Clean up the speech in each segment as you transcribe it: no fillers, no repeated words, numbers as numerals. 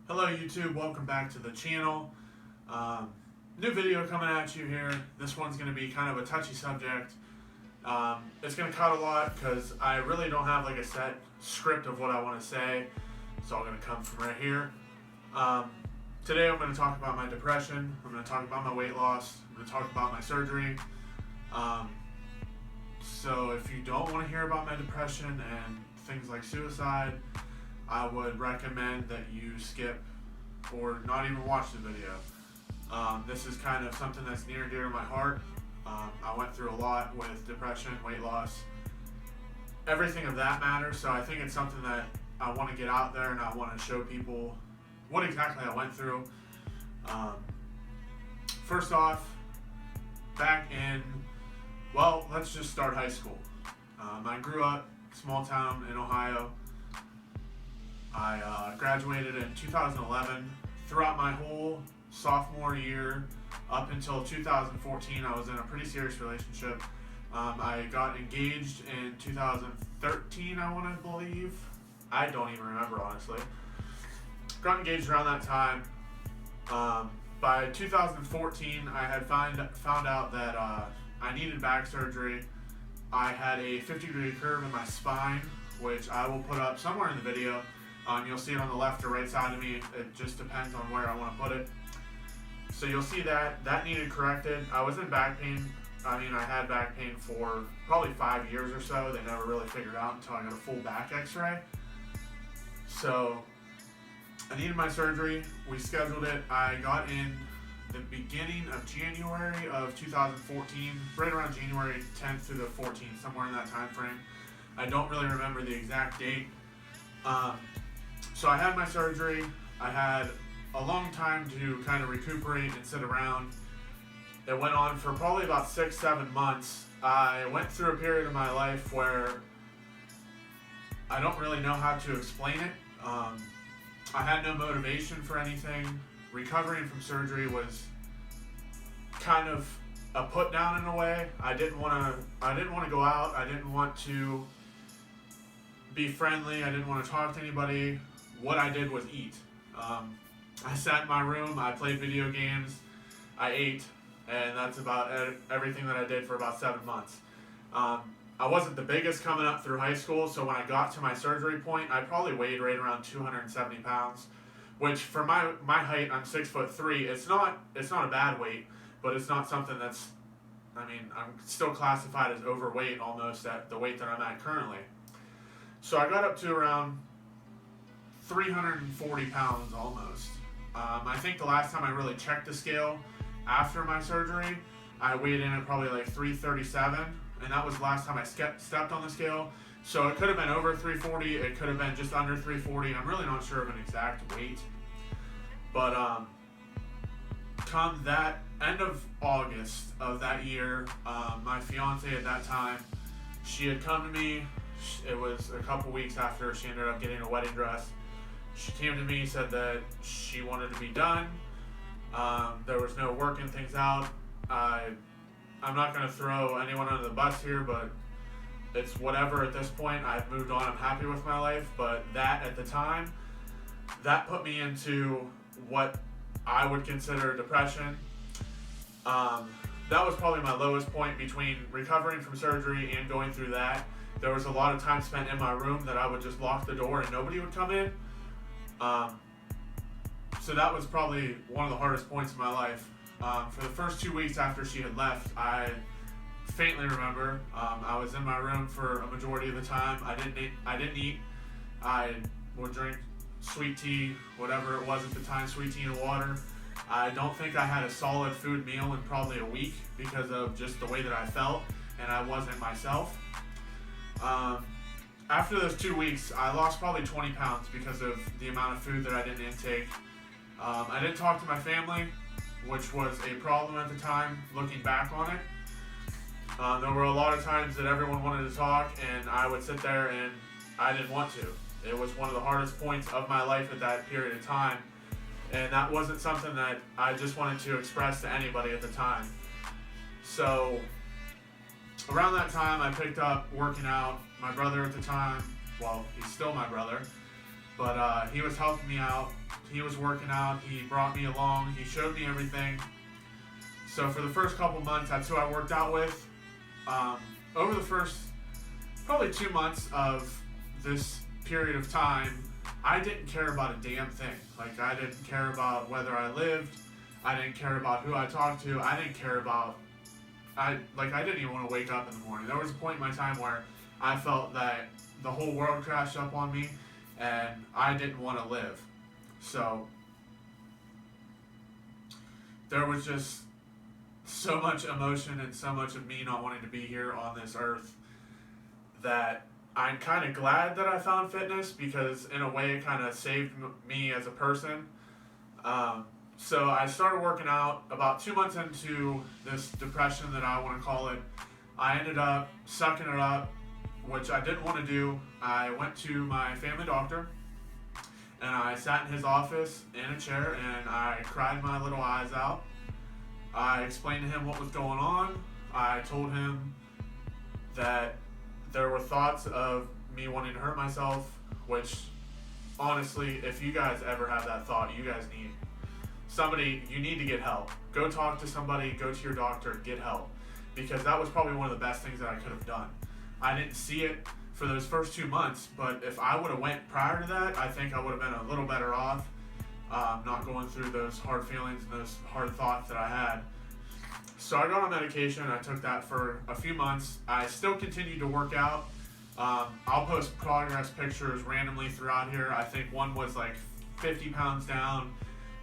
Hello YouTube, welcome back to the channel. New video coming at you here. This one's going to be kind of a touchy subject. It's going to cut a lot because I really don't have like a set script of what I want to say. It's all going to come from right here. Today I'm going to talk about my depression. I'm going to talk about my weight loss. I'm going to talk about my surgery. So if you don't want to hear about my depression and things like suicide, I would recommend that you skip or not even watch the video. This is kind of something that's near and dear to my heart. I went through a lot with depression, weight loss, everything of that matter. So I think it's something that I want to get out there and I want to show people what exactly I went through. First off, back in, well, let's just start high school. I grew up small town in Ohio. I graduated in 2011. Throughout my whole sophomore year up until 2014, I was in a pretty serious relationship. I got engaged in 2013, I want to believe. I don't even remember, honestly. Got engaged around that time. By 2014, I had found out that I needed back surgery. I had a 50-degree curve in my spine, which I will put up somewhere in the video. You'll see it on the left or right side of me. It just depends on where I want to put it. So you'll see that needed corrected. I was in back pain. I had back pain for probably 5 years or so. They never really figured out until I got a full back x-ray. So I needed my surgery. We scheduled it. I got in the beginning of January of 2014, right around January 10th through the 14th, somewhere in that time frame. I don't really remember the exact date. So I had my surgery. I had a long time to kind of recuperate and sit around. It went on for probably about 6-7 months. I went through a period of my life where I don't really know how to explain it. I had no motivation for anything. Recovering from surgery was kind of a put down in a way. I didn't want to go out. I didn't want to be friendly. I didn't want to talk to anybody. What I did was eat. I sat in my room, I played video games, I ate, and that's about everything that I did for about 7 months. I wasn't the biggest coming up through high school, so when I got to my surgery point, I probably weighed right around 270 pounds, which for my height, I'm 6'3". It's not a bad weight, but it's not something that's, I'm still classified as overweight almost at the weight that I'm at currently. So I got up to around 340 pounds almost. I think the last time I really checked the scale after my surgery, I weighed in at probably like 337, and that was the last time I stepped on the scale. So it could have been over 340, it could have been just under 340. I'm really not sure of an exact weight. But come that end of August of that year, my fiance at that time, she had come to me. It was a couple weeks after she ended up getting a wedding dress. She came to me, said that she wanted to be done. There was no working things out. I'm not going to throw anyone under the bus here, but it's whatever at this point. I've moved on. I'm happy with my life. But that at the time, that put me into what I would consider depression. That was probably my lowest point between recovering from surgery and going through that. There was a lot of time spent in my room that I would just lock the door and nobody would come in. So that was probably one of the hardest points in my life. For the first 2 weeks after she had left, I faintly remember I was in my room for a majority of the time. I didn't eat. I would drink sweet tea, whatever it was at the time, sweet tea and water. I don't think I had a solid food meal in probably a week because of just the way that I felt and I wasn't myself. After those 2 weeks, I lost probably 20 pounds because of the amount of food that I didn't intake. I didn't talk to my family, which was a problem at the time, looking back on it. There were a lot of times that everyone wanted to talk, and I would sit there and I didn't want to. It was one of the hardest points of my life at that period of time, and that wasn't something that I just wanted to express to anybody at the time. So around that time, I picked up working out. My brother at the time, well, he's still my brother, but he was helping me out he was working out. He brought me along. He showed me everything. So for the first couple months, that's who I worked out with. Over the first probably 2 months of this period of time, I didn't care about a damn thing. Like, I didn't care about whether I lived. I didn't care about who I talked to. I didn't care about, I didn't even want to wake up in the morning. There was a point in my time where I felt that the whole world crashed up on me and I didn't want to live. So there was just so much emotion and so much of me not wanting to be here on this earth that I'm kind of glad that I found fitness, because in a way it kind of saved me as a person. So I started working out. About 2 months into this depression that I want to call it, I ended up sucking it up, which I didn't want to do. I went to my family doctor and I sat in his office in a chair and I cried my little eyes out. I explained to him what was going on. I told him that there were thoughts of me wanting to hurt myself, which honestly, if you guys ever have that thought, you guys need somebody, you need to get help. Go talk to somebody, go to your doctor, get help. Because that was probably one of the best things that I could have done. I didn't see it for those first 2 months, but if I would have went prior to that, I think I would have been a little better off, not going through those hard feelings and those hard thoughts that I had. So I got on medication. I took that for a few months. I still continued to work out. I'll post progress pictures randomly throughout here. I think one was like 50 pounds down,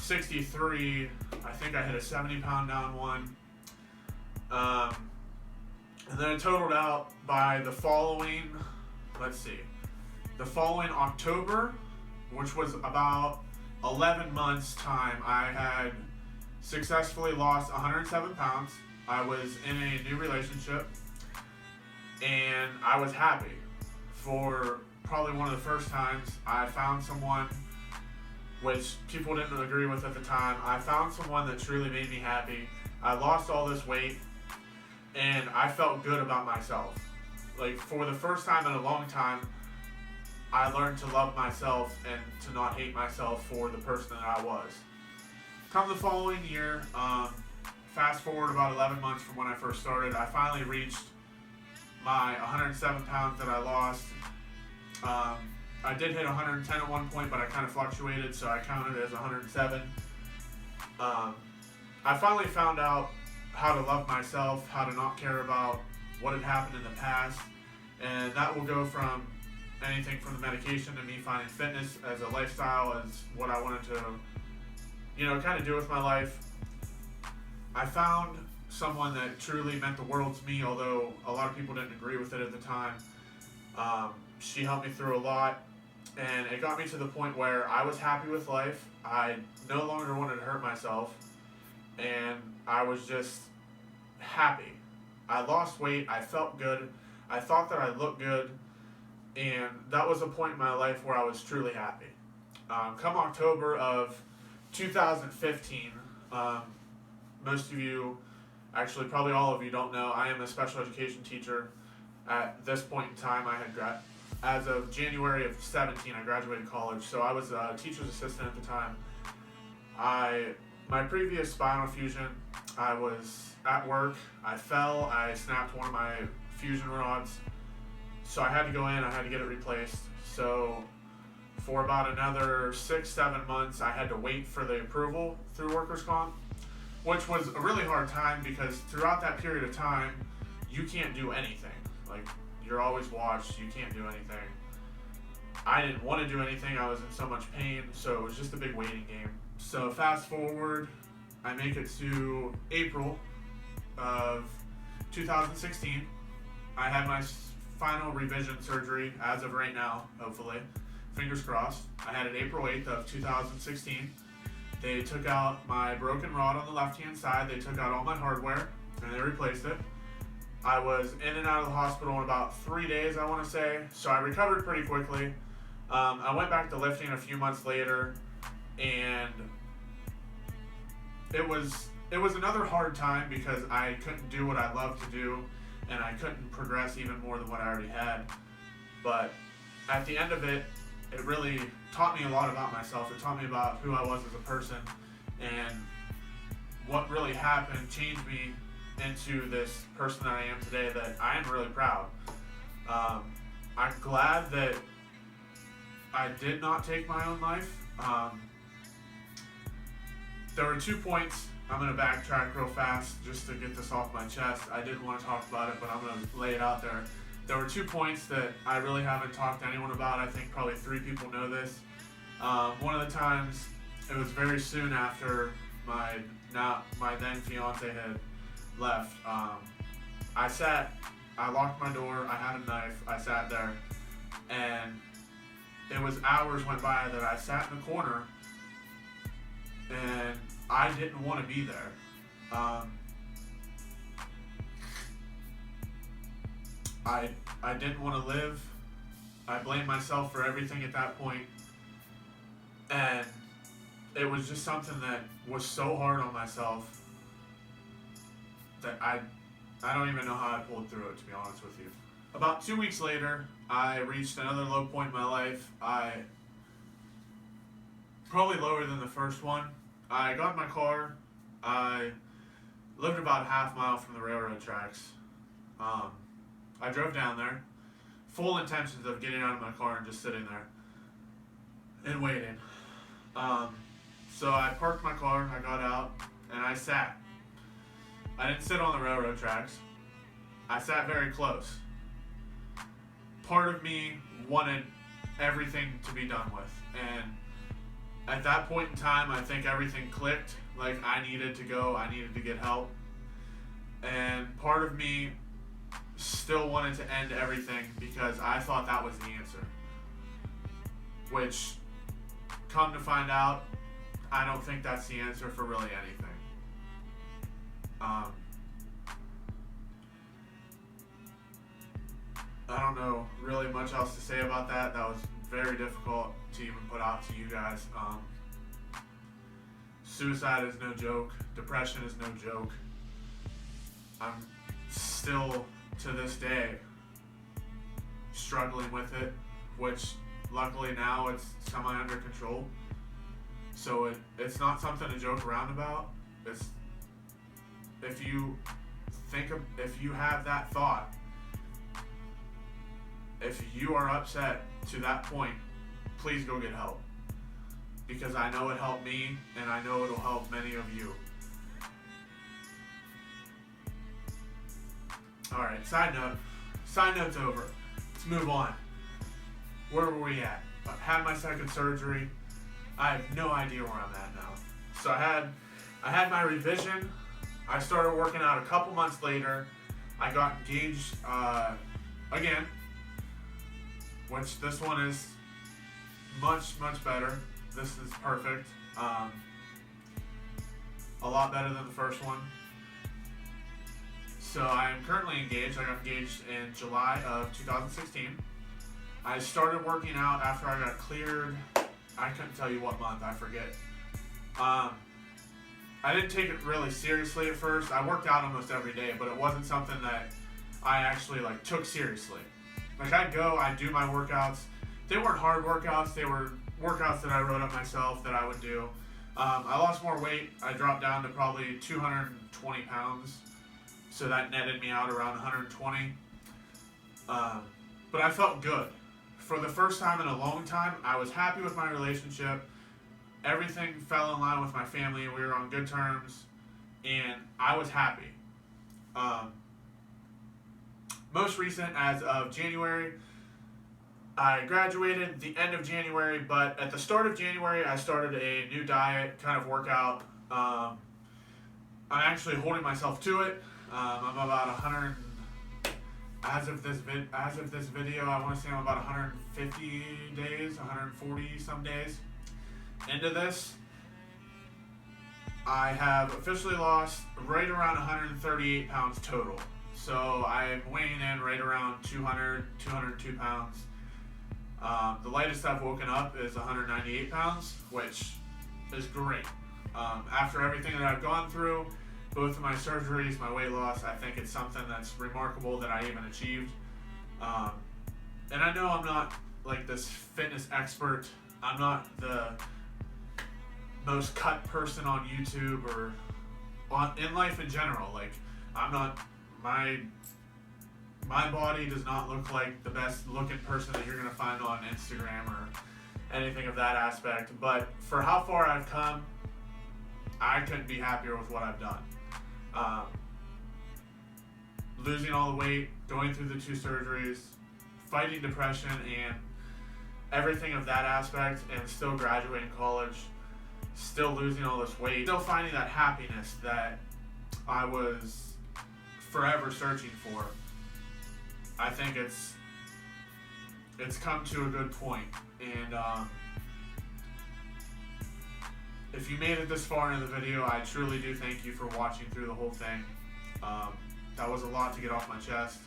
63. I think I hit a 70 pound down one. And then it totaled out by the following October, which was about 11 months time, I had successfully lost 107 pounds. I was in a new relationship and I was happy. For probably one of the first times, I found someone, which people didn't agree with at the time. I found someone that truly made me happy. I lost all this weight and I felt good about myself. Like, for the first time in a long time, I learned to love myself and to not hate myself for the person that I was. Come the following year, fast forward about 11 months from when I first started, I finally reached my 107 pounds that I lost. I did hit 110 at one point, but I kind of fluctuated, so I counted it as 107. I finally found out how to love myself, how to not care about what had happened in the past, and that will go from anything from the medication to me finding fitness as a lifestyle, as what I wanted to, kind of do with my life. I found someone that truly meant the world to me, although a lot of people didn't agree with it at the time. She helped me through a lot, and it got me to the point where I was happy with life. I no longer wanted to hurt myself, and I was just happy. I lost weight, I felt good, I thought that I looked good, and that was a point in my life where I was truly happy. Come October of 2015, most of you, actually probably all of you don't know, I am a special education teacher. At this point in time, as of January of 17, I graduated college, so I was a teacher's assistant at the time. My previous spinal fusion, I was at work, I fell, I snapped one of my fusion rods, so I had to go in, I had to get it replaced. So for about another 6-7 months, I had to wait for the approval through workers' comp, which was a really hard time because throughout that period of time, you can't do anything. Like, you're always watched, you can't do anything. I didn't want to do anything, I was in so much pain, so it was just a big waiting game. So fast forward, I make it to April of 2016. I had my final revision surgery as of right now, hopefully. Fingers crossed. I had it April 8th of 2016. They took out my broken rod on the left-hand side. They took out all my hardware, and they replaced it. I was in and out of the hospital in about 3 days, I want to say, so I recovered pretty quickly. I went back to lifting a few months later, and it was another hard time because I couldn't do what I loved to do, and I couldn't progress even more than what I already had. But at the end of it, it really taught me a lot about myself. It taught me about who I was as a person, and what really happened changed me into this person that I am today, that I am really proud. I'm glad that I did not take my own life. There were 2 points. I'm going to backtrack real fast just to get this off my chest. I didn't want to talk about it, but I'm going to lay it out there. There were 2 points that I really haven't talked to anyone about. I think probably 3 people know this. One of the times, it was very soon after my then fiance had left. I locked my door, I had a knife, I sat there, and it was hours went by that I sat in the corner, and I didn't want to be there. I didn't want to live. I blamed myself for everything at that point, and it was just something that was so hard on myself that I don't even know how I pulled through it, to be honest with you. About 2 weeks later, I reached another low point in my life. Probably lower than the first one. I got in my car. I lived about a half mile from the railroad tracks. I drove down there, full intentions of getting out of my car and just sitting there and waiting. So I parked my car, I got out, and I sat. I didn't sit on the railroad tracks. I sat very close. Part of me wanted everything to be done with, and at that point in time, I think everything clicked. Like, I needed to go, I needed to get help, and part of me still wanted to end everything because I thought that was the answer, which, come to find out, I don't think that's the answer for really anything. I don't know really much else to say about that. That was very difficult to even put out to you guys. Suicide is no joke. Depression is no joke. I'm still, to this day, struggling with it, which luckily now it's semi under control. So it's not something to joke around about. It's, if you have that thought, if you are upset to that point, please go get help. Because I know it helped me, and I know it'll help many of you. Alright, side note's over. Let's move on. Where were we at? I had my second surgery. I have no idea where I'm at now. So I had my revision. I started working out a couple months later. I got engaged again, which this one is much, much better. This is perfect. A lot better than the first one. So I am currently engaged. I got engaged in July of 2016. I started working out after I got cleared. I couldn't tell you what month, I forget. I didn't take it really seriously at first. I worked out almost every day, but it wasn't something that I actually took seriously. I'd go, I'd do my workouts. They weren't hard workouts, they were workouts that I wrote up myself that I would do. I lost more weight. I dropped down to probably 220 pounds. So that netted me out around 120. But I felt good. For the first time in a long time, I was happy with my relationship. Everything fell in line with my family. We were on good terms. And I was happy. Most recent, as of January, I graduated the end of January, but at the start of January, I started a new diet, kind of workout. I'm actually holding myself to it. I'm about 100, as of this video, I want to say I'm about 150 days, 140 some days into this. I have officially lost right around 138 pounds total. So I'm weighing in right around 200, 202 pounds. The lightest I've woken up is 198 pounds, which is great. After everything that I've gone through, both of my surgeries, my weight loss, I think it's something that's remarkable that I even achieved. And I know I'm not like this fitness expert. I'm not the most cut person on YouTube or in life in general. Like, I'm not, my body does not look like the best looking person that you're gonna find on Instagram or anything of that aspect. But for how far I've come, I couldn't be happier with what I've done. Losing all the weight, going through the 2 surgeries, fighting depression and everything of that aspect, and still graduating college, still losing all this weight, still finding that happiness that I was forever searching for. I think it's come to a good point. And if you made it this far into the video, I truly do thank you for watching through the whole thing. That was a lot to get off my chest.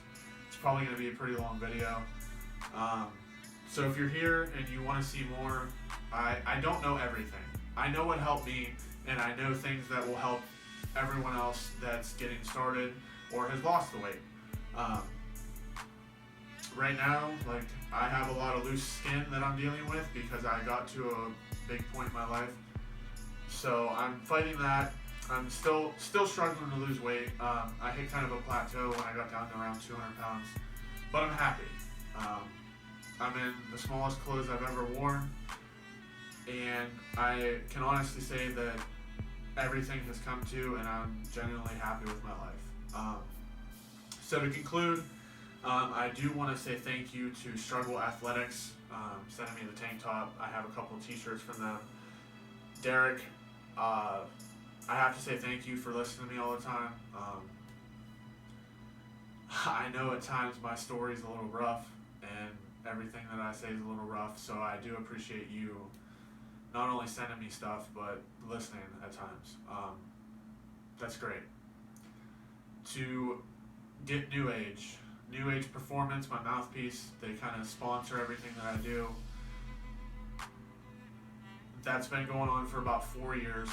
It's probably going to be a pretty long video. So if you're here and you want to see more, I don't know everything. I know what helped me, and I know things that will help everyone else that's getting started or has lost the weight. Right now, like, I have a lot of loose skin that I'm dealing with because I got to a big point in my life. So I'm fighting that. I'm still struggling to lose weight. I hit kind of a plateau when I got down to around 200 pounds, but I'm happy. I'm in the smallest clothes I've ever worn, and I can honestly say that everything has come to, and I'm genuinely happy with my life. So to conclude, I do want to say thank you to Struggle Athletics, sending me the tank top. I have a couple t-shirts from them. Derek, I have to say thank you for listening to me all the time. I know at times my story is a little rough, and everything that I say is a little rough, so I do appreciate you not only sending me stuff, but listening at times. That's great. To get New Age Performance, my mouthpiece, they kind of sponsor everything that I do. That's been going on for about 4 years.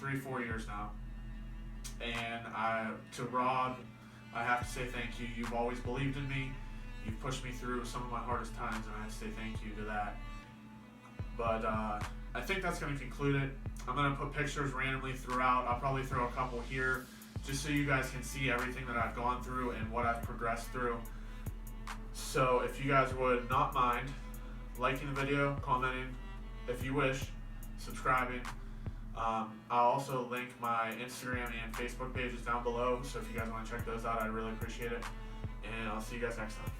3-4 years now. And to Rob, I have to say thank you. You've always believed in me. You've pushed me through some of my hardest times, and I have to say thank you to that. But I think that's going to conclude it. I'm going to put pictures randomly throughout. I'll probably throw a couple here just so you guys can see everything that I've gone through and what I've progressed through. So if you guys would not mind liking the video, commenting, if you wish, subscribing. I'll also link my Instagram and Facebook pages down below, so if you guys want to check those out, I'd really appreciate it. And I'll see you guys next time.